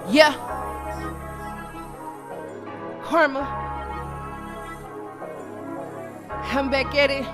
Yeah. Karma. I'm back at it.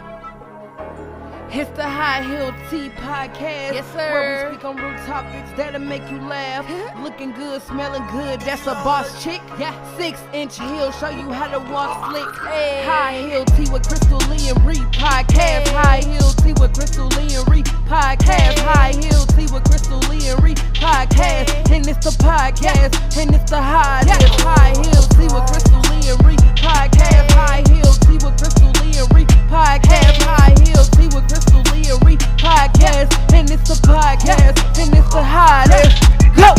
It's the High Heel Tea Podcast. Yes, sir. Where we speak on real topics that'll make you laugh. Looking good, smelling good, that's a boss chick. Yeah. 6-inch heel, show you how to walk slick. Hey. High Heel Tea with Crystal Lee and Ree Podcast. Hey. High Heel Tea with Crystal Lee and Ree Podcast. Hey. High Heel Tea with Crystal Lee and Ree Podcast. Hey. And it's the podcast, and it's the high. Yeah. High Heel Tea with Crystal Lee and Ree Podcast. High Heel Tea with Crystal Lee and Ree Podcast. High Heel Tea with Crystal Lee and Ree Podcast. And it's the podcast, and it's the high. Let's go.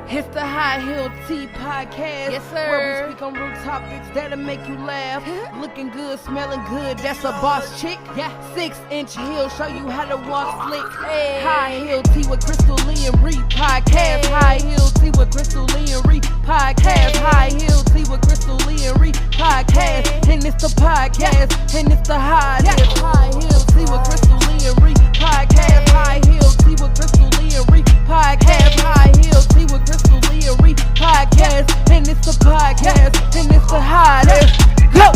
It's the High Heel Tea Podcast. Yes, sir. Where we speak on real topics that'll make you laugh. Looking good, smelling good, that's a boss chick. Yeah. 6-inch heel, show you how to walk slick. Hey. High Heel Tea with Crystal Lee and Ree Podcast. Hey. High Heel Tea with Crystal Lee and Ree Podcast. Hey. High Heel Tea with Crystal Lee and Ree Podcast. Hey. And it's the podcast, and it's the high. Yeah. High Heel Tea with Crystal Lee and Ree Podcast. High Heel Tea with Crystal Lee and Ree Podcast. High Heel Tea with Crystal Lee and Ree Podcast. And it's the podcast, and it's the high. Let's go.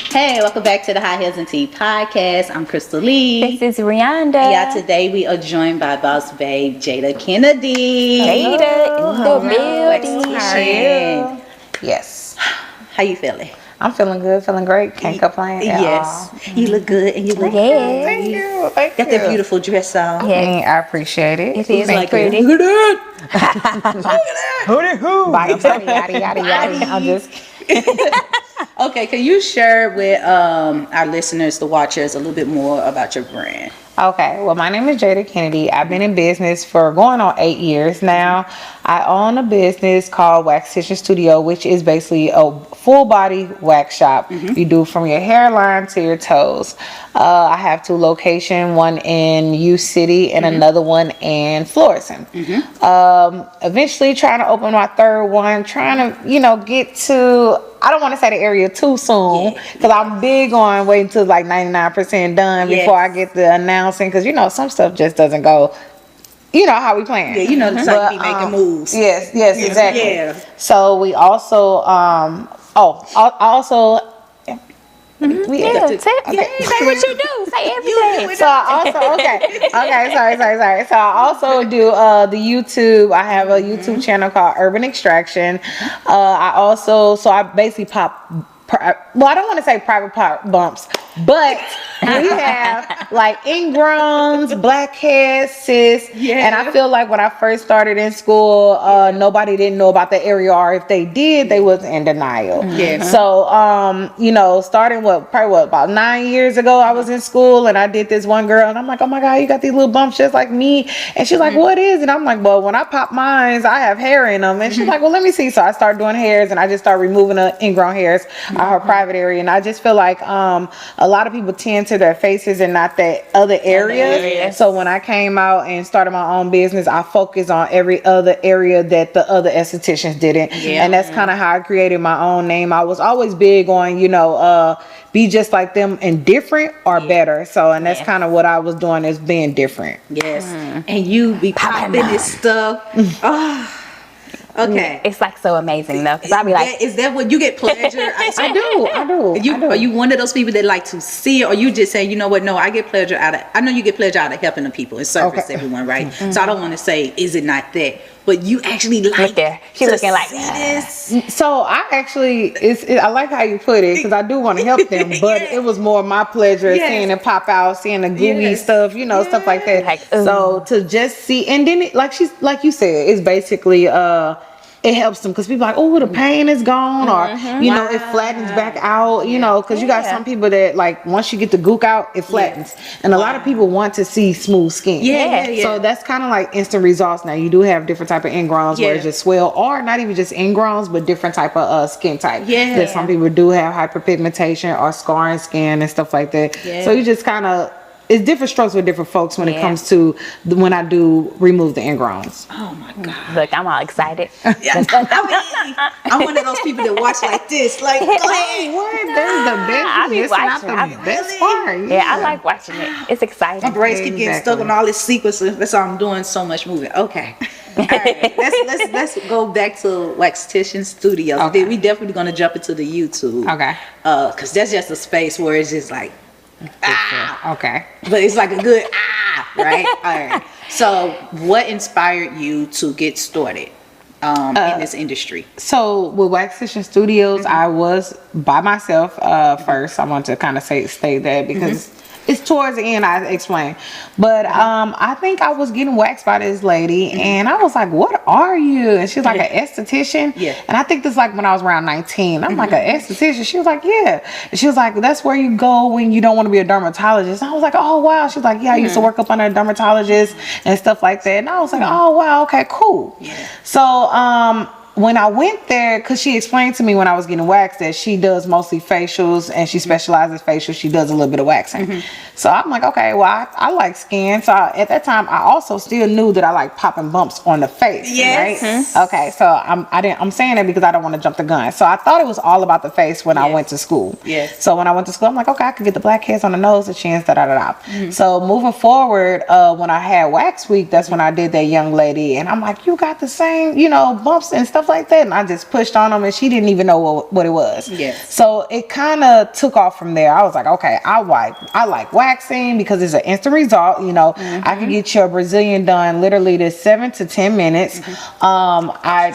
Hey, welcome back to the High Heels and Tea Podcast. I'm Crystal Lee. This is Rihanna. Yeah, today we are joined by Boss Babe Jada Kennedy. Jada in the building. Waxtician. Yes. How you feeling? I'm feeling good, feeling great. Can't complain. Yes. You look good and you look Yes. good. Thank you. Got that beautiful dress on. Yes. I appreciate it. It is Like pretty. look at Who? Body, yada, yada, yada. I'm just Okay, can you share with our listeners, the watchers, a little bit more about your brand? Okay, well, my name is Jada Kennedy. I've been in business for going on 8 years now. I own a business called Waxtician Studio, which is basically a full body wax shop. You do from your hairline to your toes. I have 2 locations, one in U City and another one in Florissant. Eventually trying to open my 3rd one, trying to, get to, I don't want to say the area too soon, because I'm big on waiting till like 99% done before I get the announcing, because some stuff just doesn't go, how we plan. Yeah, it's like be making moves. Yes, exactly. Yeah. So we also, I also, say what you do. Say everything. So I also, sorry. So I also do the YouTube. I have a YouTube channel called Urban Extraction. I basically pop. Well, I don't want to say private bumps, but we have like ingrowns, blackheads, cysts, and I feel like when I first started in school, nobody didn't know about the area, or if they did, they was in denial. So, starting about 9 years ago, I was in school and I did this one girl, and I'm like, oh my God, you got these little bumps just like me, and she's like, what is it? I'm like, well, when I pop mines, I have hair in them, and she's like, well, let me see. So I started doing hairs, and I just started removing the ingrown hairs out her private area, and I just feel like a lot of people tend to their faces and not that other area. So when I came out and started my own business, I focused on every other area that the other estheticians didn't, and that's kind of how I created my own name. I was always big on be just like them and different or better. So, and that's kind of what I was doing, is being different. Yes. And you be popping this stuff. Okay. It's like so amazing though, because I be like, is that what you get pleasure? I do. Are you one of those people that like to see it, or you just say, you know what? No, I get pleasure out of. I know you get pleasure out of helping the people and service everyone, right? So I don't want to say, is it not that? But you actually like there. She's looking like this. So I actually, I like how you put it, because I do want to help them, but it was more my pleasure seeing it pop out, seeing the gooey stuff, stuff like that. Like, so to just see, and then it, like you said, it's basically it helps them, because people are like, oh, the pain is gone, or it flattens back out, because you got some people that, like, once you get the gook out, it flattens, and a lot of people want to see smooth skin. So that's kind of like instant results. Now you do have different type of ingrowns where it just swell, or not even just ingrowns, but different type of skin type. That some people do have hyperpigmentation or scarring skin and stuff like that. So you just kind of it's different strokes with different folks when it comes to when I do remove the ingrowns. Oh my God. Look, I'm all excited. Yeah, I'm one of those people that watch like this. Like, go ahead. What? That's the best. I be It's not watching. the best part. Yeah, I like watching it. It's My exciting. brains keep getting stuck on all this sequences. That's why I'm doing so much moving. Okay. All right. Let's go back to Waxtician Studios. Okay. We definitely gonna jump into the YouTube. Okay. Cause that's just a space where it's just like Okay. but it's like a good right? All right. So what inspired you to get started in this industry? So with Waxtician Studios, I was by myself first. I want to kind of state that because it's towards the end I explain. But I think I was getting waxed by this lady and I was like, what are you? And she's like an esthetician. Yeah. And I think this like when I was around 19. I'm like, an esthetician? She was like, yeah. And she was like, that's where you go when you don't want to be a dermatologist. And I was like, oh wow. She's like, yeah, I used to work up under a dermatologist and stuff like that. And I was like, oh wow, okay, cool. Yeah. So when I went there, because she explained to me when I was getting waxed that she does mostly facials and she specializes facials. She does a little bit of waxing. So I'm like, okay, well, I like skin. So at that time, I also still knew that I like popping bumps on the face. Yes. Right? Okay, so I'm saying that because I don't want to jump the gun. So I thought it was all about the face when I went to school. Yes. So when I went to school, I'm like, okay, I could get the blackheads on the nose, the chins, da. So moving forward, when I had wax week, that's when I did that young lady. And I'm like, you got the same, bumps and stuff like that. And I just pushed on them and she didn't even know what it was. Yes. So it kind of took off from there. I was like, okay, I like waxing because it's an instant result. I can get your Brazilian done literally to 7 to 10 minutes. I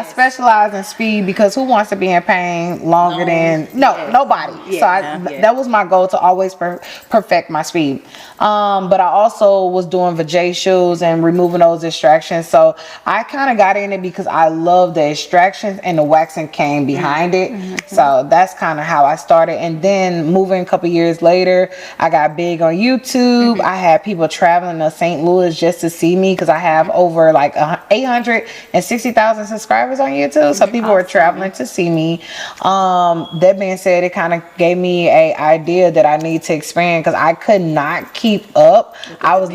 specialize in speed because who wants to be in pain longer than nobody. Yeah. So that was my goal, to always perfect my speed. But I also was doing vajacials and removing those extractions. So I kind of got in it because I love the extractions and the waxing came behind it. So that's kind of how I started. And then moving a couple years later, I got big on YouTube. I had people traveling to St. Louis just to see me because I have over like 860,000 subscribers on YouTube. So people were traveling to see me. That being said, it kind of gave me a idea that I need to expand because I could not keep up. I was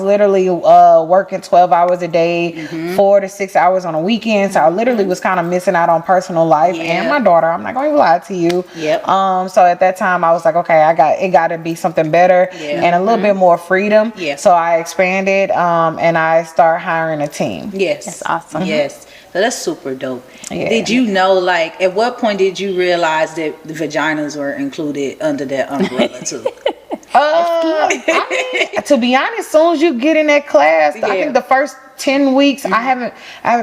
literally working 12 hours a day, 4 to 6 hours on a weekend. So I literally was kind of missing out on personal life and my daughter. I'm not going to lie to you. So at that time I was like, okay, it got to be something better and a little bit more freedom. So I expanded and I started hiring a team. Yes. That's awesome. Yes. So that's super dope. Yeah. Did you know, like, at what point did you realize that the vaginas were included under that umbrella too? To be honest, as soon as you get in that class, I think the first 10 weeks, I haven't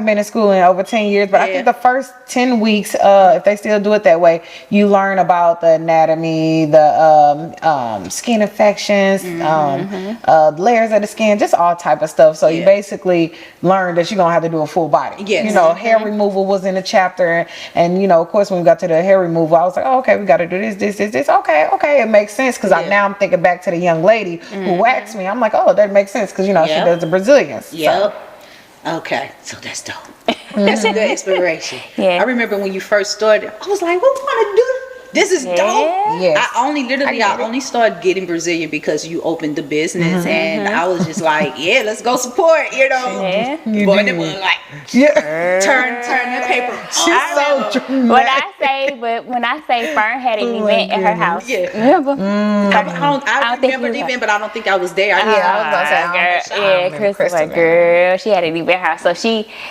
been in school in over 10 years, but I think the first 10 weeks, if they still do it that way, you learn about the anatomy, the skin infections, layers of the skin, just all type of stuff. So you basically learn that you're gonna have to do a full body. Hair removal was in the chapter, and of course when we got to the hair removal, I was like, oh, okay, we got to do this. Okay, it makes sense because now I'm thinking back to the young lady who waxed me. I'm like, oh, that makes sense because she does the Brazilians. Yep. So. Okay, so that's dope. That's a good inspiration. I remember when you first started, I was like, "Who want to do this? Is dope." Yes. I only started getting Brazilian because you opened the business, and I was just like, "Yeah, let's go support." Boy, they were like, turn the paper. When I say Fern had an event at her house. Remember? I remember the event, but I don't think I was there. Christopher, girl, she had an event at her house. So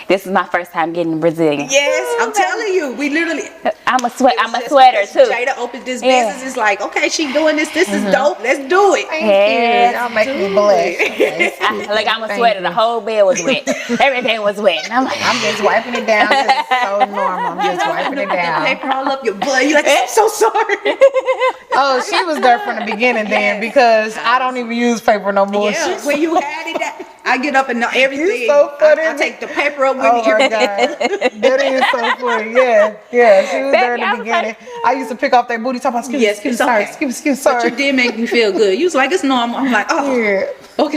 this is my first time getting Brazilian. Yes, I'm telling you, we literally. I'm a sweater too. Jada opened this business. It's like, okay, she doing this. This is dope. Let's do it. Thank you. Y'all make me blush. I'm a sweater. The whole bed was wet. Everything was wet. And I'm like, I'm just wiping it down. It's so normal. I'm just wiping it down. The paper all up your butt. You're like, I'm so sorry. Oh, she was there from the beginning then because I don't even use paper no more. Yeah, when you had it, I get up and know everything. You so funny. I take the paper up with me. Oh my God, that is so funny. Yeah. She was there in the beginning. I used to pick off that booty, talking about excuse me, sorry. But you did make me feel good. You was like, it's normal. I'm like, oh, okay.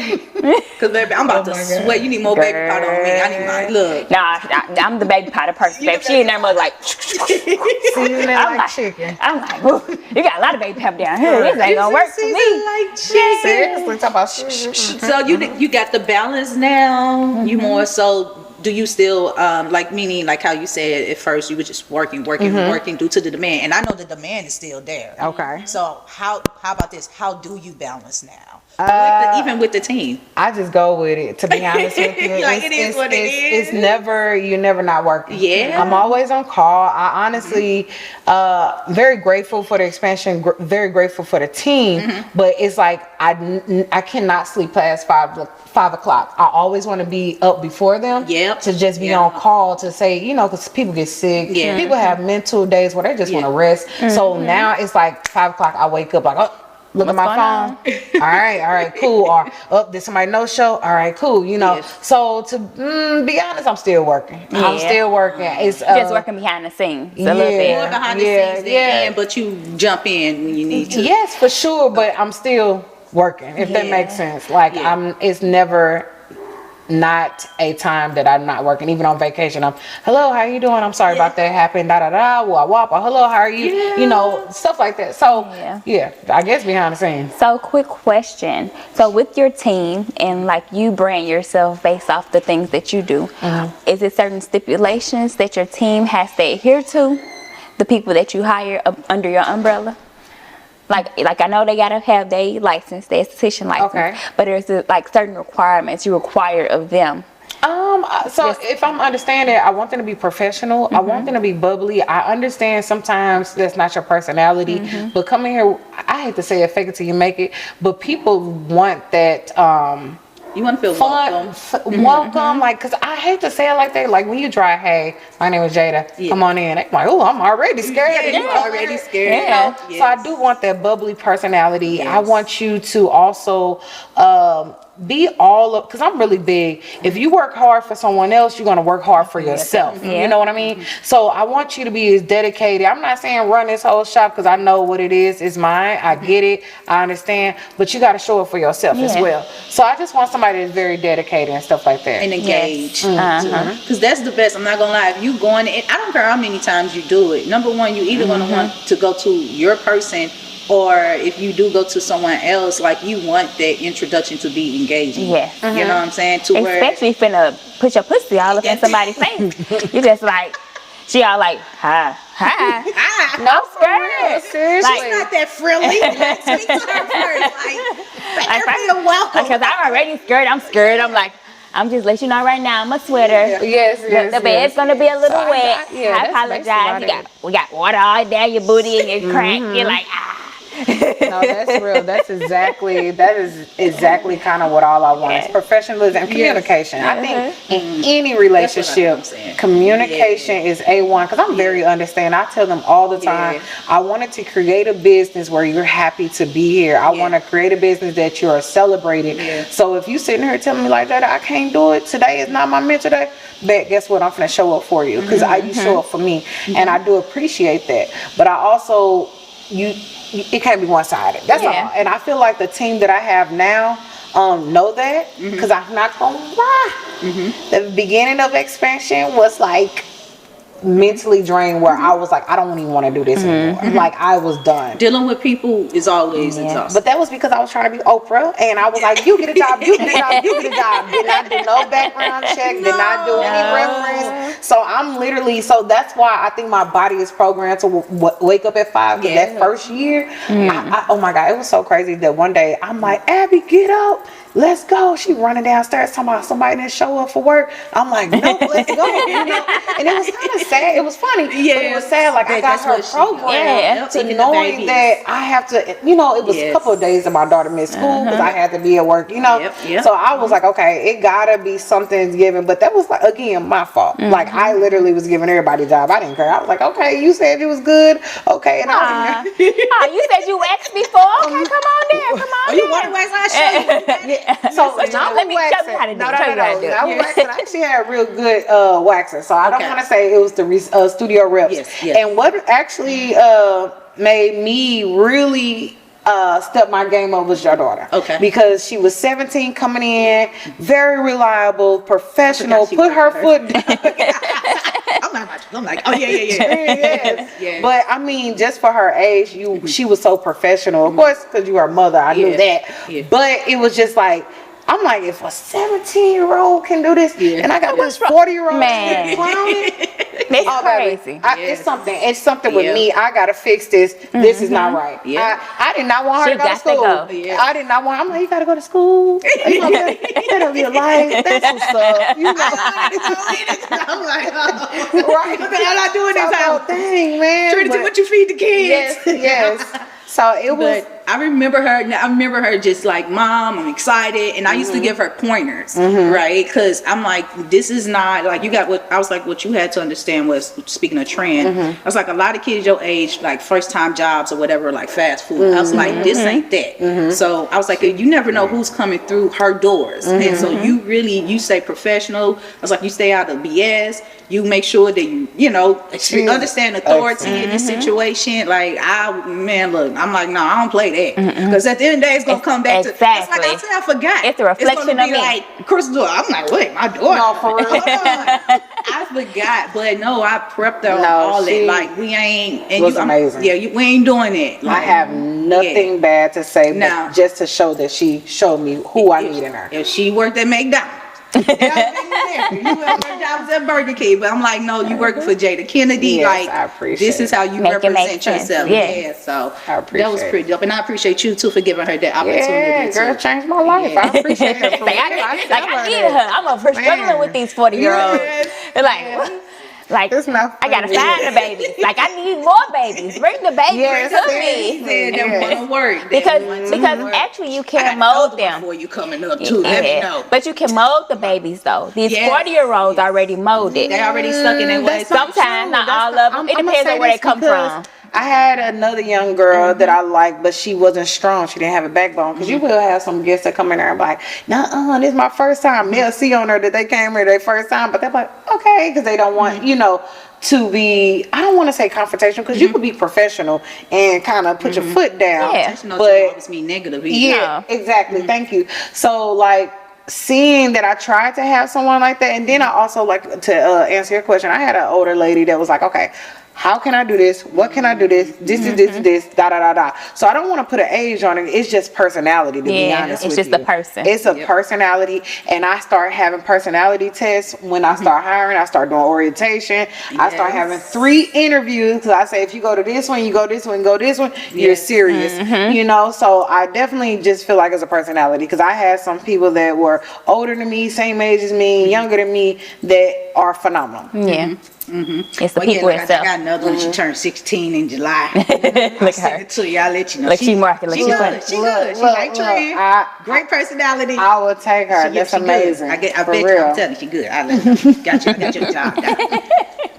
Cause baby, I'm about to sweat. You need more baby powder on me. I need my look. Nah, I'm the baby powder person, baby. She in there must like Seasoning like chicken. I'm like, "Ooh, you got a lot of baby pepper down here. This ain't gonna work for me." Like chicken. Seriously, talk about So you got the balance now. You more so. Do you still like, meaning like how you said at first you were just working due to the demand, and I know the demand is still there. Okay. So how about this? How do you balance now? Even with the team. I just go with it, to be honest with you. Like, it is what it is. It's never, you're never not working. Yeah. I'm always on call. I honestly, very grateful for the expansion, very grateful for the team, but it's like, I cannot sleep past 5 o'clock. I always want to be up before them. Yep. To just be on call to say, you know, because people get sick. Yeah. People have mental days where they just want to rest. So now it's like 5 o'clock. I wake up like, oh, look at my phone. All right, cool. Or, oh, did somebody no show? All right, cool. You know. Yes. So to be honest, I'm still working. I'm still working. It's Just working behind the scenes a little bit. More behind the scenes than in, but you jump in when you need to. Yes, for sure. But I'm still working. If that makes sense. Like it's never not a time that I'm not working. Even on vacation, I'm, hello, how you doing? I'm sorry about that happened. Da da da. Wop. Or hello, how are you? You know, stuff like that. So I guess behind the scenes. So quick question. So with your team and like you brand yourself based off the things that you do, is it certain stipulations that your team has to adhere to? The people that you hire under your umbrella? Like I know they gotta have their license, their esthetician license, but there's like certain requirements you require of them. So if I'm understanding, I want them to be professional. I want them to be bubbly. I understand sometimes that's not your personality, but coming here, I hate to say it, fake it till you make it, but people want that. You want to feel fun, welcome, like, cause I hate to say it like that. Like when you try, hey, my name is Jada, come on in. I'm like, oh, I'm already scared. You already scared. You know? So I do want that bubbly personality. I want you to also be all of, because I'm really big. If you work hard for someone else, you're going to work hard for yourself. You know what I mean? So I want you to be as dedicated. I'm not saying run this whole shop because I know what it is. It's mine. I get it. I understand. But you got to show it for yourself as well. So I just want somebody that's very dedicated and stuff like that. And engaged. Because that's the best. I'm not going to lie. If you going in, I don't care how many times you do it. Number one, you either going to want to go to your person, or if you do go to someone else, like you want that introduction to be engaging. Yes. You know what I'm saying? To especially finna put your pussy all up in somebody's face. You just like, she all like, hi. No, scared. Seriously. She's not that friendly. Speak to her first. Like feel welcome. Because I'm already scared. I'm scared. I'm like, I'm just letting you know right now, I'm a sweater. Yes. The bed's gonna be a little wet. I apologize. We got water all down your booty and your crack. You're like, No, that's real. That is exactly kind of what all I want. It's professionalism and communication. I think in any relationship, communication is A1, because I'm very understanding. I tell them all the time, I wanted to create a business where you're happy to be here. I want to create a business that you're celebrating. So if you sitting here telling me like that, I can't do it, today is not my mental day, but guess what? I'm going to show up for you, because you show up for me. And I do appreciate that. But I also, it can't be one-sided. That's all. And I feel like the team that I have now know that, because I'm not gonna lie. The beginning of expansion was like mentally drained, where I was like, I don't even want to do this anymore. Like I was done. Dealing with people is always exhausting. But that was because I was trying to be Oprah, and I was like, you get a job, you get a job, you get a job. Did not do no background check, did not do any reference. So I'm literally, so that's why I think my body is programmed to wake up at 5. Because that first year, oh my God, it was so crazy that one day I'm like, Abby, get up. Let's go. She running downstairs talking about somebody didn't show up for work. I'm like, nope, let's go. You know? And it was kind of sad. It was funny. But it was sad. Like I got her programmed to knowing that I have to, you know, it was a couple of days that my daughter missed school because I had to be at work, you know. So I was like, okay, it gotta be something given. But that was like, again, my fault. Like I literally was giving everybody a job. I didn't care. I was like, okay, you said it was good. Okay. And you said you waxed before. Okay, come on there. Come on. You want to wax? I'll show you. So not let me waxing. show you how to do No. it. I waxing. I actually had a real good waxer. So I don't want to say it was the studio reps. And what actually made me really step my game up was your daughter. Okay. Because she was 17 coming in, very reliable, professional, put her foot down. I'm like, oh yeah. Yes. Yeah. But I mean, just for her age, she was so professional. Of course, because you are a mother, I knew that. Yeah. But it was just like, I'm like, if a 17-year-old can do this, and I got this 40-year-old Man. clowning. That's Oh, baby. crazy. It's something with me. I gotta fix this. This is not right. Yeah. I did not want her to go to school. Yeah. I did not want. I'm like, you gotta go to school. That'll be a life. That's what's up. You know. I'm like, oh. Right. What the hell I doing this Oh, house? dang, man. Trinity, what you feed the kids? Yes. So it was. But I remember her just like, Mom, I'm excited. And I used to give her pointers, right? Because I'm like, this is not like what you had to understand was, speaking of trend, I was like, a lot of kids your age, like first time jobs or whatever, like fast food. I was like, this ain't that. So I was like, you never know who's coming through her doors. And so you stay professional. I was like, you stay out of BS. You make sure that you understand authority in this situation. Like, I'm like, no, I don't play that. Because at the end of the day, it's going to come back to, it's like I said, I forgot. It's a reflection of me. Like, Crystal door. I'm like, wait, my daughter. No, for real. Hold on. I forgot. But no, I prepped her on all that. Like, we ain't. And was amazing. We ain't doing it. Like, I have nothing bad to say, but just to show that she showed me who I need in her. If she worked at McDonald's. You have my jobs at Burger King, but I'm like, no, you working for Jada Kennedy. Yes, like, I appreciate this is how you represent yourself. Yeah. So I appreciate that was pretty dope, and I appreciate you too for giving her that opportunity. Yeah, girl, changed my life. I appreciate it. I needed her. I'm over struggling with these 40-year-olds. Yes. Like, It's not I gotta find the babies. Like, I need more babies. Bring the babies to me. Said that won't work. Because actually you can mold them. Before you coming up too, let me know. But you can mold the babies though. These 40-year-olds already molded. They already stuck in their way. Sometimes, not all of them. It depends on where they come from. I had another young girl that I liked, but she wasn't strong. She didn't have a backbone. Because you will have some guests that come in there and be like, nah, this is my first time. They'll see on her that they came here their first time. But they're like, okay, because they don't want, to be, I don't want to say confrontational, because you could be professional and kind of put your foot down. Yeah. But always mean negative. Yeah, exactly. Thank you. So, like, seeing that I tried to have someone like that, and then I also, like, to answer your question, I had an older lady that was like, okay, how can I do this? What can I do this? This is this, da da da da. So I don't want to put an age on it. It's just personality, to be honest with you. It's just a person. It's a personality, and I start having personality tests when I start hiring. I start doing orientation. I start having 3 interviews, because I say, if you go to this one, you go this one, go this one, you're serious. So I definitely just feel like it's a personality, because I had some people that were older than me, same age as me, younger than me, that are phenomenal. Yeah. It's the people I itself. got another one. She turned 16 in July. Look I'll at send her. it to you. I'll let you know. Like she market. Like She she good. funny. She good. She like trend. Great personality. I will take her. That's She amazing. Good. I for bet real. you. I'm telling you, she good. I let you know. Got your job done.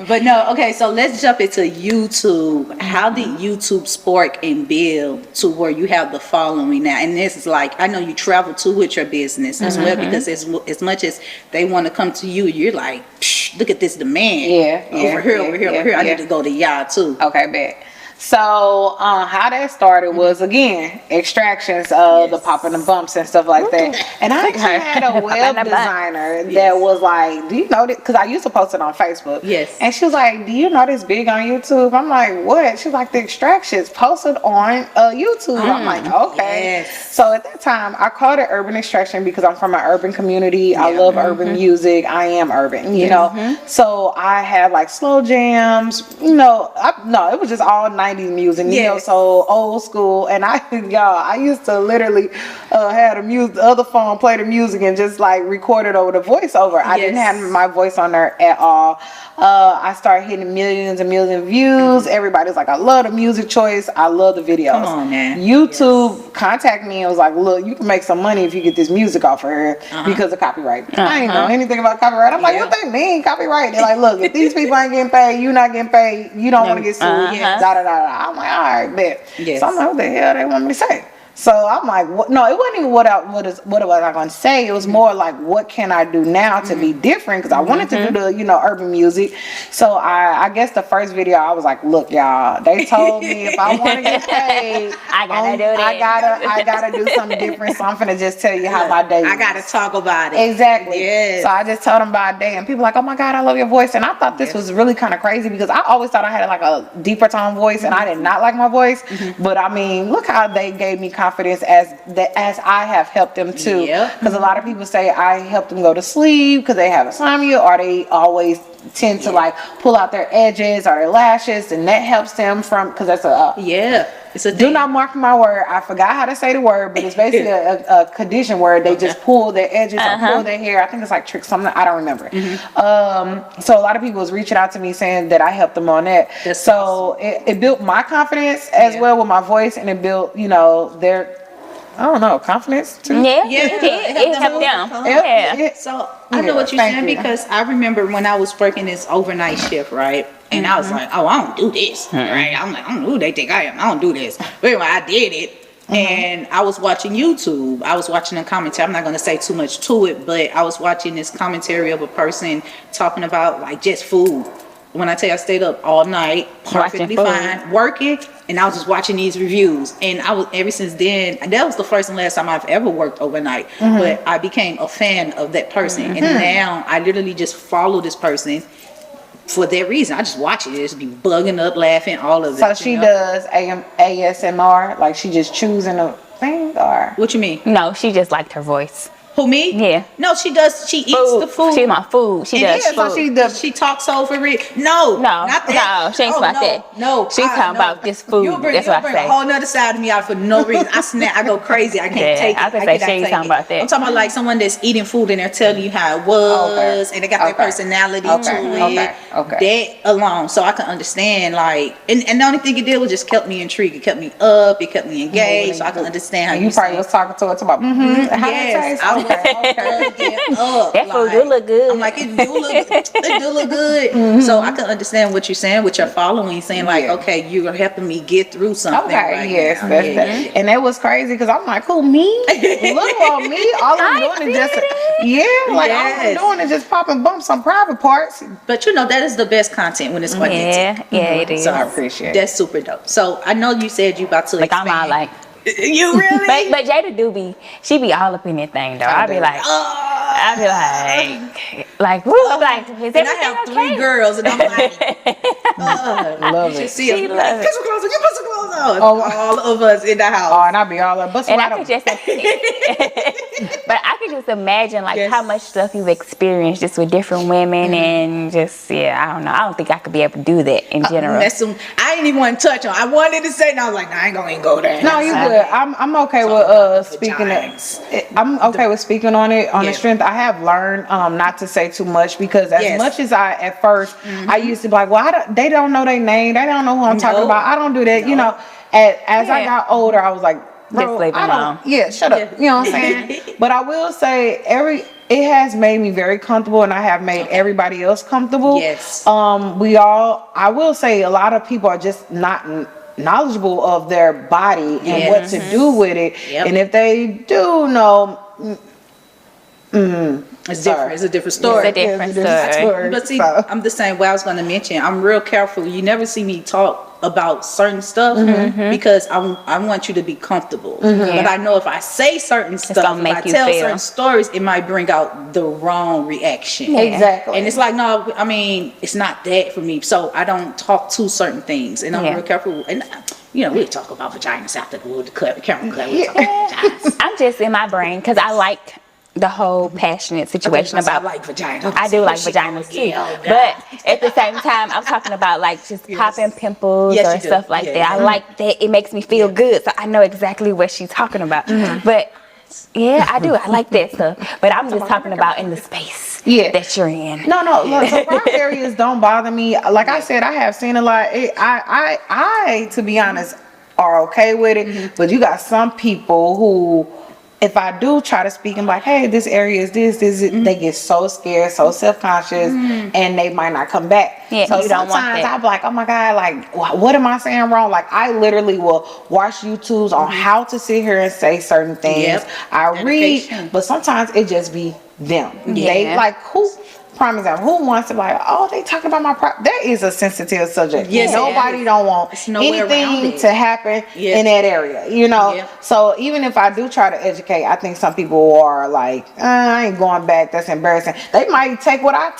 But no, okay. So let's jump into YouTube. How did YouTube spark and build to where you have the following now? And this is like, I know you travel too with your business as well, because as much as they want to come to you, you're like, look at this demand. Over here. I need to go to y'all too. Okay, bet. So how that started was, again, extractions, the popping the bumps and stuff like that. And I actually had a web designer that was like, do you know this? Because I used to post it on Facebook. Yes. And she was like, do you know this big on YouTube? I'm like, what? She's like, the extractions posted on YouTube. I'm like, okay. Yes. So at that time, I called it Urban Extraction because I'm from an urban community. I love urban music. I am urban, you know. So I had like slow jams, it was just all 90s music, so old school. And I used to literally had the other phone play the music and just like record it over the voiceover. I didn't have my voice on there at all. I started hitting millions and millions of views. Everybody's like, I love the music choice. I love the videos. Come on, man. YouTube contacted me and was like, look, you can make some money if you get this music off of here because of copyright. I ain't know anything about copyright. I'm like, what they mean copyright? They're like, look, if these people ain't getting paid, you not getting paid, you don't want to get sued. Da da da da. I'm like, all right, bet. So I'm like, what the hell they want me to say? So I'm like, what? No, it wasn't even what was I going to say. It was more like, what can I do now to be different? Because I wanted to do the, urban music. So I guess the first video, I was like, look, y'all, they told me if I want to get paid, I gotta do that. I gotta do something different. So I'm finna just tell you how my day. I gotta talk about it. Exactly. Yes. So I just told them about a day, and people like, oh my God, I love your voice. And I thought this was really kind of crazy because I always thought I had like a deeper tone voice, and I did not like my voice. But I mean, look how they gave me confidence as I have helped them too. Because a lot of people say I helped them go to sleep because they have insomnia, or they always tend to like pull out their edges or their lashes, and that helps them from, because that's it's a thing. Do not mark my word. I forgot how to say the word, but it's basically a condition where they just pull their edges or pull their hair. I think it's like trick something. I don't remember. So a lot of people was reaching out to me saying that I helped them on that. That's so awesome. it built my confidence as well with my voice, and it built their, I don't know, confidence too. It helped them. So I know what you're saying because I remember when I was working this overnight shift, right? And I was like, oh, I don't do this, right? I'm like, I don't know who they think I am. I don't do this. But anyway, I did it. And I was watching YouTube. I was watching a commentary. I'm not going to say too much to it, but I was watching this commentary of a person talking about like just food. When I tell you I stayed up all night, perfectly fine, working, and I was just watching these reviews. And I was, ever since then, that was the first and last time I've ever worked overnight. But I became a fan of that person. And now I literally just follow this person for that reason. I just watch it. Just be bugging up, laughing, all of it. So she does ASMR, like she just choosing a thing, or what you mean? No, she just liked her voice. Who, me? Yeah. No, she does. She eats the food. She's my food. She does food. So she talks over it. No, not that. No, she ain't about that. No, she's talking about this food. That's what I say. A whole nother side of me out for no reason. I snap. I go crazy. I can't take it. I can say she ain't talking about that. I'm talking about like someone that's eating food and they're telling you how it was, and they got their personality to it. That alone, so I can understand. Like, and the only thing it did was just kept me intrigued. It kept me up. It kept me engaged. So I can understand how you probably was talking to her about. Yes, that food do look good. I'm like, it do look good. So I can understand what you're saying, what you're following, saying like, okay, you're helping me get through something. Yes, that's that. And that was crazy because I'm like, who, me? Look on me. All I'm doing is just all I'm doing is just popping bumps on private parts. But that is the best content when it's authentic. It is. So I appreciate it. That's super dope. So I know you said you about to like expand. I'm all like. You really? But Jada she be all up in that thing though. I be like, woo, I'm like, is and I have 3 girls, and I'm like, love it. See, she love it. Put some clothes on. You put some clothes on. All of us in the house. Oh, and I be all up. And I could just, but I could just imagine like how much stuff you've experienced just with different women and just I don't know. I don't think I could be able to do that in general. I didn't even want to touch on. I wanted to say, and I was like, I ain't gonna even go there. No, you good. I'm okay with speaking it. I'm okay with speaking on it on the strength. I have learned not to say too much because as much as I at first I used to be like, well, they don't know their name, they don't know who I'm talking about. I don't do that. As I got older, I was like, bro, I don't. Shut up. You know what I'm saying? But I will say it has made me very comfortable, and I have made everybody else comfortable. Yes. I will say a lot of people are just not knowledgeable of their body and what to do with it. And if they do know, it's different. It's a different story. It's a different story. But see, I'm the same way. I was going to mention, I'm real careful. You never see me talk about certain stuff because I want you to be comfortable. But I know if I say certain stuff, if I tell certain stories, it might bring out the wrong reaction. Exactly. And it's like, no, I mean, it's not that for me. So I don't talk to certain things, and I'm real careful. And we talk about vaginas after the camera cut. We talk about vaginas. I'm just in my brain because I like the whole passionate situation about. I like vaginas. I do like vaginas too, but at the same time, I'm talking about like just popping pimples or stuff like that. I like that; it makes me feel good, so I know exactly what she's talking about. But I do. I like that stuff, but I'm just talking about in the space that you're in. No. Look, so private areas don't bother me. Like I said, I have seen a lot. I to be honest, are okay with it, but you got some people who if I do try to speak and like, hey, this area is this, they get so scared, so self-conscious, and they might not come back. Yeah, so you don't want sometimes that. I'm like, oh my God, like, what am I saying wrong? Like, I literally will watch YouTubes on how to sit here and say certain things. Yep. I read, Dedication. but sometimes it just be them. Yeah. They like, prime example, who wants to like, oh, they talking about my that is a sensitive subject. Yes, Nobody don't want It's no way around anything it. to happen Yeah. in that area, you know. Yeah. So even if I do try to educate, I think some people are like, I ain't going back, that's embarrassing. They might take what I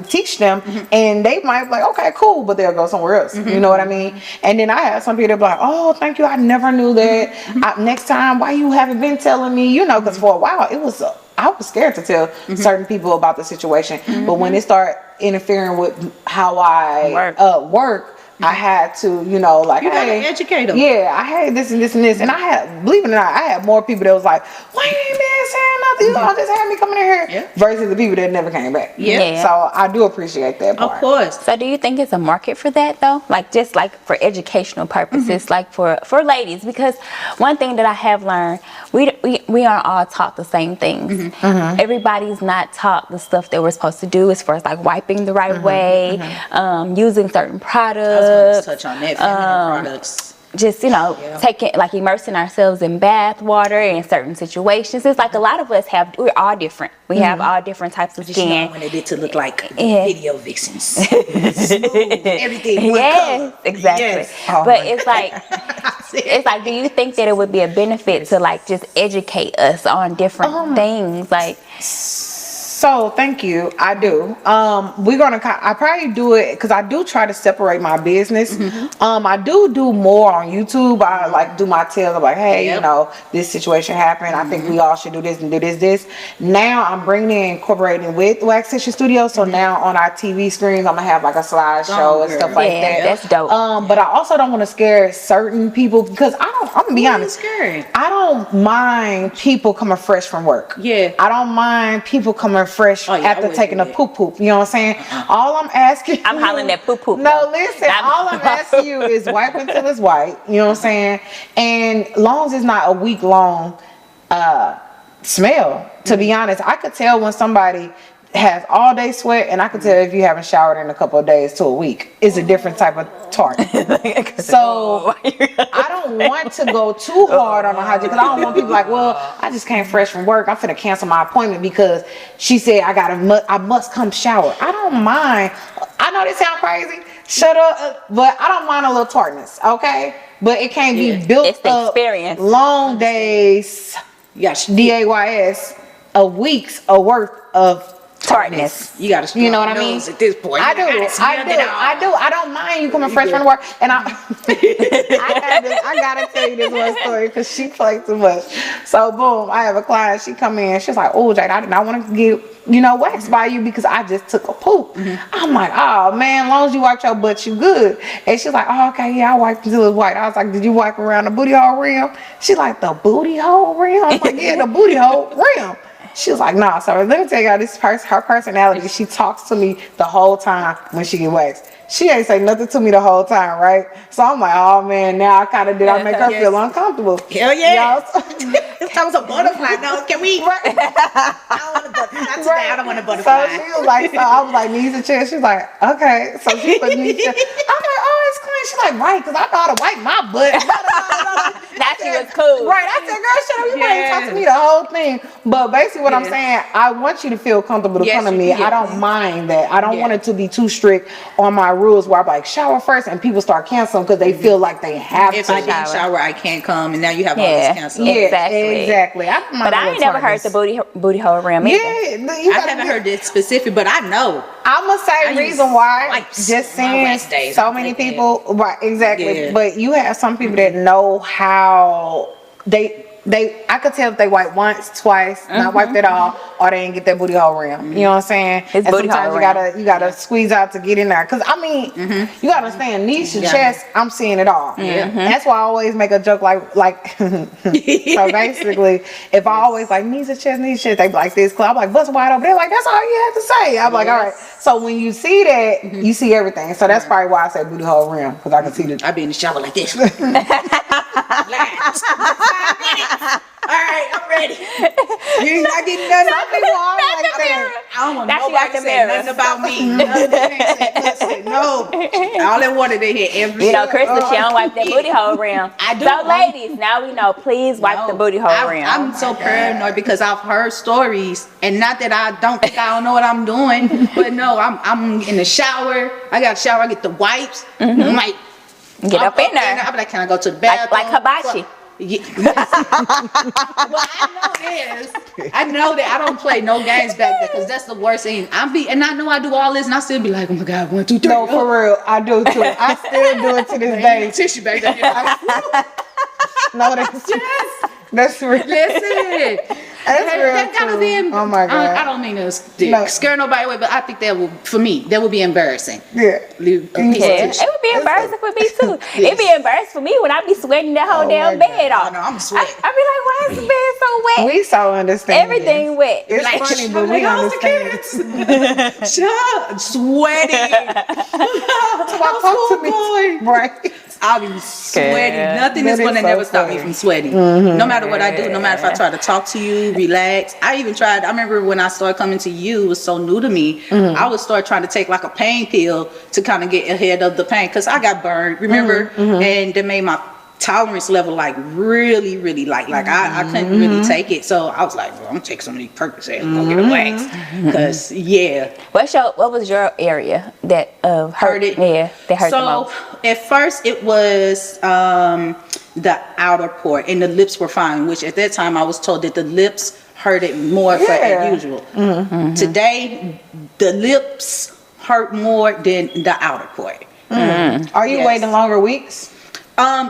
teach them and they might be like, okay, cool, but they'll go somewhere else. You know what I mean? And then I have some people that be like, oh, thank you, I never knew that. Next time, why you haven't been telling me? You know, because for a while it was I was scared to tell certain people about the situation, but when it started interfering with how I work, I had to, you know, like, You gotta hey, educate them. yeah, I had this and this and this, and I had, believe it or not, I had more people that was like, why you ain't been saying nothing? You all just had me coming in here, Yeah. versus the people that never came back. Yeah. So I do appreciate that part. Of course. So do you think it's a market for that though? Like just like for educational purposes, like for ladies? Because one thing that I have learned, we aren't all taught the same things. Everybody's not taught the stuff that we're supposed to do as far as like wiping the right way, using certain products. I was going to touch on that. Feminine products. Just, you know, taking, like immersing ourselves in bath water in certain situations. It's like a lot of us we're all different. We have all different types of Just, you know, skin. when they did to look like Yeah. video vixens. Smooth, everything, one Yes, color. exactly. Yes. Oh But my it's like, do you think that it would be a benefit to like just educate us on different things? Like, So thank you. I do. I probably do it because I do try to separate my business. I do more on YouTube. I like do my tales of like, hey, you know, this situation happened. I think we all should do this and do this. Now I'm bringing in incorporating with Waxtician Studios. So now on our TV screens, I'm gonna have like a slideshow and stuff like yeah, that. that's dope. But I also don't want to scare certain people because I'm gonna be honest. Scary. I don't mind people coming fresh from work. Yeah. I don't mind people coming fresh Oh, yeah, I after wouldn't taking do a that. poop. You know what I'm saying? All I'm asking I'm hollering that poop. No, listen, all I'm asking you is wipe until it's white. You know what I'm saying? And long as it's not a week long smell, to be honest. I could tell when somebody has all day sweat, and I could tell if you haven't showered in a couple of days to a week. It's a different type of tart. So I don't want to go too hard on the hygiene because I don't want people like, well, I just came fresh from work. I'm finna cancel my appointment because she said I must come shower. I don't mind. I know this sounds crazy. Shut up, but I don't mind a little tartness, okay? But it can't be built It's the up experience. long days, DAYS, of weeks of worth of tartness. You got to, You know what I mean? At this point, I do. I don't mind you coming fresh from work. And I gotta tell you this one story because she played too much. So boom, I have a client. She come in. She's like, "Oh, Jada, I did not want to get waxed by you because I just took a poop." I'm like, "Oh man, as long as you wipe your butt, you good." And she's like, "Oh, okay, yeah, I wiped until it's white." I was like, "Did you wipe around the booty hole rim?" She's like, "The booty hole rim?" I'm like, "Yeah, the booty hole rim." She was like, nah. So let me tell y'all this person, her personality. She talks to me the whole time when she get waxed. She ain't say nothing to me the whole time, right? So I'm like, oh man, now I kind of did. I make her feel uncomfortable. Hell yeah. That was a butterfly. No, can we? Right. I don't want a butterfly. Not today. I don't want a butterfly. So she was like, so I was like, knees and chest. She's like, okay. So she put knees and chest. I'm like, oh, it's clean. She's like, right, because I know how to wipe my butt. That she was cool. Right. I said, girl, shut up. You ain't talk to me the whole thing. But basically what I'm saying, I want you to feel comfortable to come to me. I don't mind that. I don't want it to be too strict on my rules where I'm like, shower first, and people start canceling because they feel like they have If to I didn't shower, I can't come, and now you have all this canceled. Yeah, exactly. But I ain't never heard the booty hole rim either. Yeah, I haven't heard this specific, but I know. I'm gonna say reason why. wipes Just on my seeing rest days. so many people, right? Exactly. Yeah. But you have some people that know how I could tell if they wipe once, twice, not wiped at all, or they didn't get that booty hole rim. You know what I'm saying? It's and booty hole sometimes you gotta squeeze out to get in there. Cause I mean, you gotta understand, knees to chest, I'm seeing it all. That's why I always make a joke like so basically, if I always like knees to chest, they be like this. I'm like, bust wide open. They're like, that's all you have to say. I'm like, all right. So when you see that, you see everything. So that's probably why I say booty hole rim, because I can see the. I be in the shower like this. right, I'm ready. You're not getting none of me. I don't want That's nobody to say nothing about me. Nothing. No. All that water they hit every You know, Crystal, she don't wipe that booty hole rim. I do. So, ladies, now we know. Please wipe the booty hole rim. I'm so paranoid because I've heard stories, and not that I don't think I don't know what I'm doing, but no, I'm in the shower. I got a shower. I get the wipes. I'm like, Get up in there. I'm like, can I go to the bathroom? Like hibachi. Yeah. Well, I know that I don't play no games back there because that's the worst thing. And I know I do all this, and I still be like, oh my God, 1, 2, 3. No, for real, I do too. I still do it to this day. Tissue back there. No, that's real. Listen, that gotta be. Oh my God. I don't mean to scare nobody away, but I think that would be embarrassing. Yeah. It would be embarrassing for me too. It'd be embarrassing for me when I be sweating that whole damn bed off. No, I'm sweating. I be like, why is the bed so wet? We so understand. Everything wet. It's Like, funny, but we understand. Shut up, sweating. Talk to me. Right. I'll be sweating. Yeah. Nothing is That going to is so never stop me funny. from sweating. No matter what I do, no matter if I try to talk to you, relax. I even tried, I remember when I started coming to you, it was so new to me. I would start trying to take like a pain pill to kind of get ahead of the pain because I got burned, remember? And that made my tolerance level like really, really light. Like I couldn't really take it. So I was like, well, I'm gonna take some of these Percocets and go get a wax. Because, what was your area that hurt it? Yeah, that hurt the most. So at first it was the outer port and the lips were fine, which at that time I was told that the lips hurted more than usual. Today, the lips hurt more than the outer port. Are you waiting longer weeks?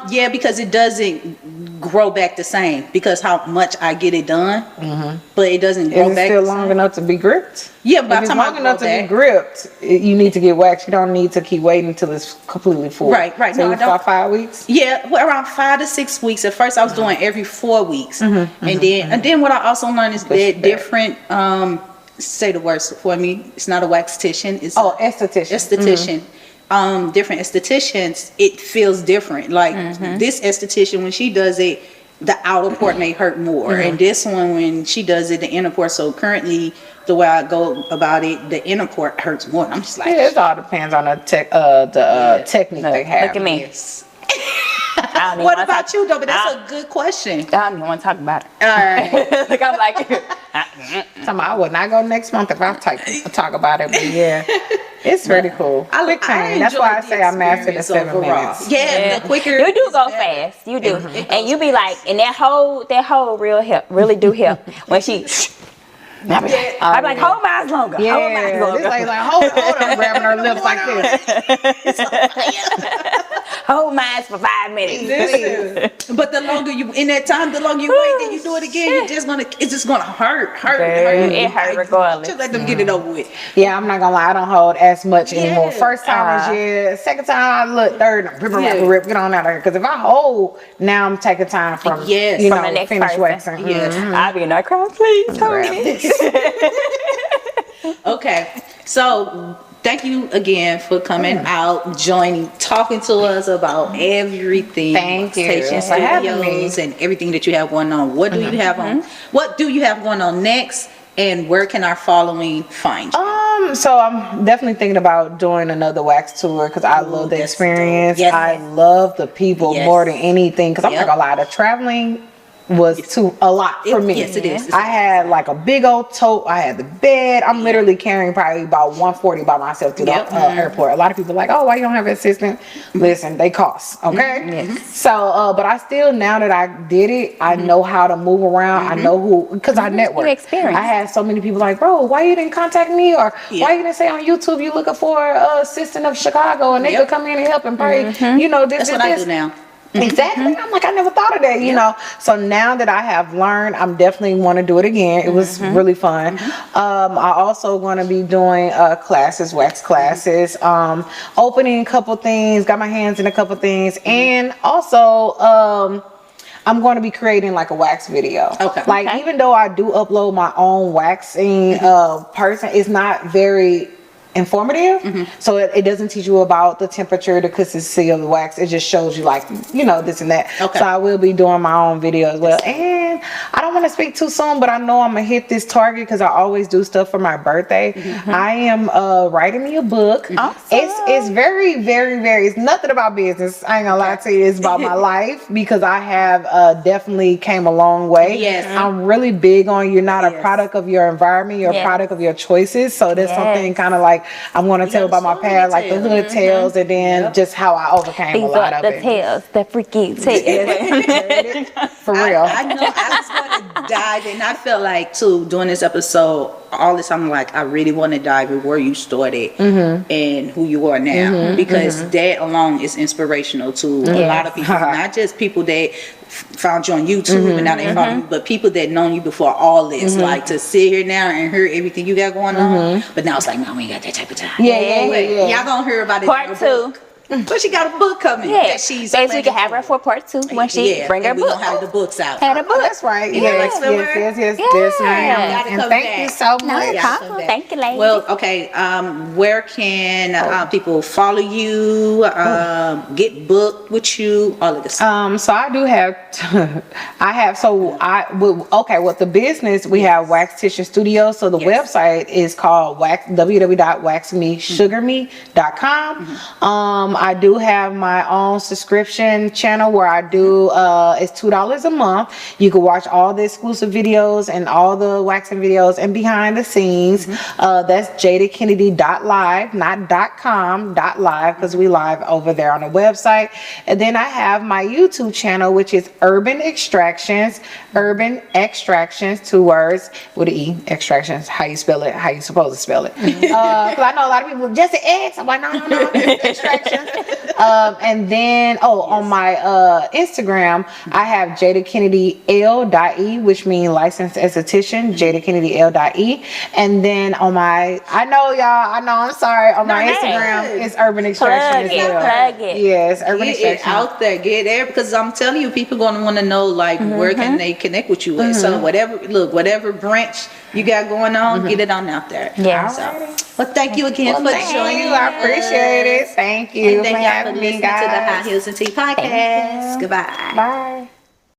Yeah, because it doesn't grow back the same because how much I get it done, but it doesn't grow Is it back. still long enough to be gripped? Yeah, by If the it's time long I enough grow to be back, gripped, you need to get waxed. You don't need to keep waiting until it's completely full. Right. So No, I it's don't. about 5 weeks. yeah, well, around 5 to 6 weeks. At first, I was doing every 4 weeks, and then what I also learned is that different. Say the words for me. It's not a waxtician. It's Esthetician. esthetician. Different estheticians, it feels different. Like this esthetician, when she does it, the outer port may hurt more, and this one, when she does it, the inner port. So currently, the way I go about it, the inner port hurts more. And I'm just like, Yeah, it all depends on the technique they have. Look at me. yes. I don't even What wanna about talk- you, though? But that's a good question. I don't even want to talk about it. All right. Like I'm like, I would not go next month if I talk about it, but yeah, it's pretty cool. Quick change. That's why I say I mastered the 7 minutes. Yeah, the quicker. you do is go better. fast. You do, It and you be like, and that whole real help, really do help when she. I be like, hold mine longer. Hold mine Yeah, longer. this lady like, hold on, grabbing her lips like this. Hold mine for 5 minutes. Listen, but the longer you in that time, the longer you wait, then you do it again. It's just gonna hurt. It hurt regardless. Just let them get it over with. Yeah, I'm not gonna lie, I don't hold as much anymore. Yeah. First time is yeah, second time I look, third, rip, get on out of here. Because if I hold, now I'm taking time from Yes. you From know, the next finish person. waxing. Yes. I be in that crowd, please hold me. Okay, so thank you again for coming out, joining, talking to us about everything. Thank you Waxtician for having Studios me. and everything that you have going on. What do you have on? What do you have going on next? And where can our following find you? So I'm definitely thinking about doing another wax tour because I love the that's experience. dope. Yes. I love the people Yes. more than anything because I'm Yep. not gonna lie, the traveling was a lot for me. Yes, it is. I had like a big old tote. I had the bed. I'm literally carrying probably about 140 by myself to the airport. A lot of people are like, oh, why you don't have an assistant? Listen, they cost. Okay. So, but I still, now that I did it, I know how to move around. I know who, because I network. You experience. I had so many people like, bro, why you didn't contact me? Or why you didn't say on YouTube you looking for a assistant of Chicago and they could come in and help and pray. You know, this That's and what I this. do now. Exactly. I'm like, I never thought of that, you know. So now that I have learned, I'm definitely want to do it again. It was really fun. I also going to be doing classes, wax classes, opening a couple things, got my hands in a couple things, and also I'm going to be creating like a wax video. Okay. Like even though I do upload my own waxing person, it's not very informative, so it doesn't teach you about the temperature, the consistency of the wax. It just shows you like, you know, this and that. Okay. So I will be doing my own video as well, and thinking, I don't want to speak too soon, but I know I'm gonna hit this target because I always do stuff for my birthday. I am writing me a book. Awesome. It's very, very, very, it's nothing about business. I ain't gonna lie to you. It's about my life because I have definitely came a long way. Yes. I'm really big on you're not a product of your environment, you're a product of your choices. So there's something kind of like I'm gonna tell about my past, like the hood tales, and then just how I overcame These a lot are of the it. tales, the freaky tales. For real. I know I was going to dive, and I felt like too doing this episode. All this, I'm like, I really want to dive in where you started and who you are now, because that alone is inspirational to a lot of people, not just people that found you on YouTube and now they follow you, but people that known you before all this. Like to sit here now and hear everything you got going on, but now it's like, no, we ain't got that type of time. Yeah. Y'all gonna hear about it. Part 2. So she got a book coming. Yeah, that she's basically we can have her for part 2 when she bring her and we book. gonna have the books out. Have a book. That's right. Yeah. Yes, yes, ma'am. Gotta And come thank back. you so No much. problem. Thank you, ladies. Well, okay. Where can people follow you? Get booked with you? All of this. So I do have, with the business, we have Waxtician Studios. So the website is called www.waxmesugarme.com. I do have my own subscription channel where I do, it's $2 a month. You can watch all the exclusive videos and all the waxing videos and behind the scenes. That's jadakennedy.live, not .com, .live, because we live over there on the website. And then I have my YouTube channel, which is Urban Extractions, 2 words with an E, extractions, how you spell it, how you supposed to spell it. Because I know a lot of people, just an X, I'm like, no, it's extractions. And then, on my Instagram, I have JadaKennedyL.E, which means licensed esthetician, JadaKennedyL.E. And then on my, I'm sorry, on my Instagram, it's Urban Extraction as well. Plug it. Yes, Urban Get it Extraction. out there, get there, because I'm telling you, people gonna want to know like where can they connect with you at. So whatever branch you got going on, get it on out there. Yeah. So, well, thank you again for Thank joining. you. I appreciate it. Thank you And thank for y'all for having me, listening to the High guys. Heels and Tea podcast. Goodbye. Bye.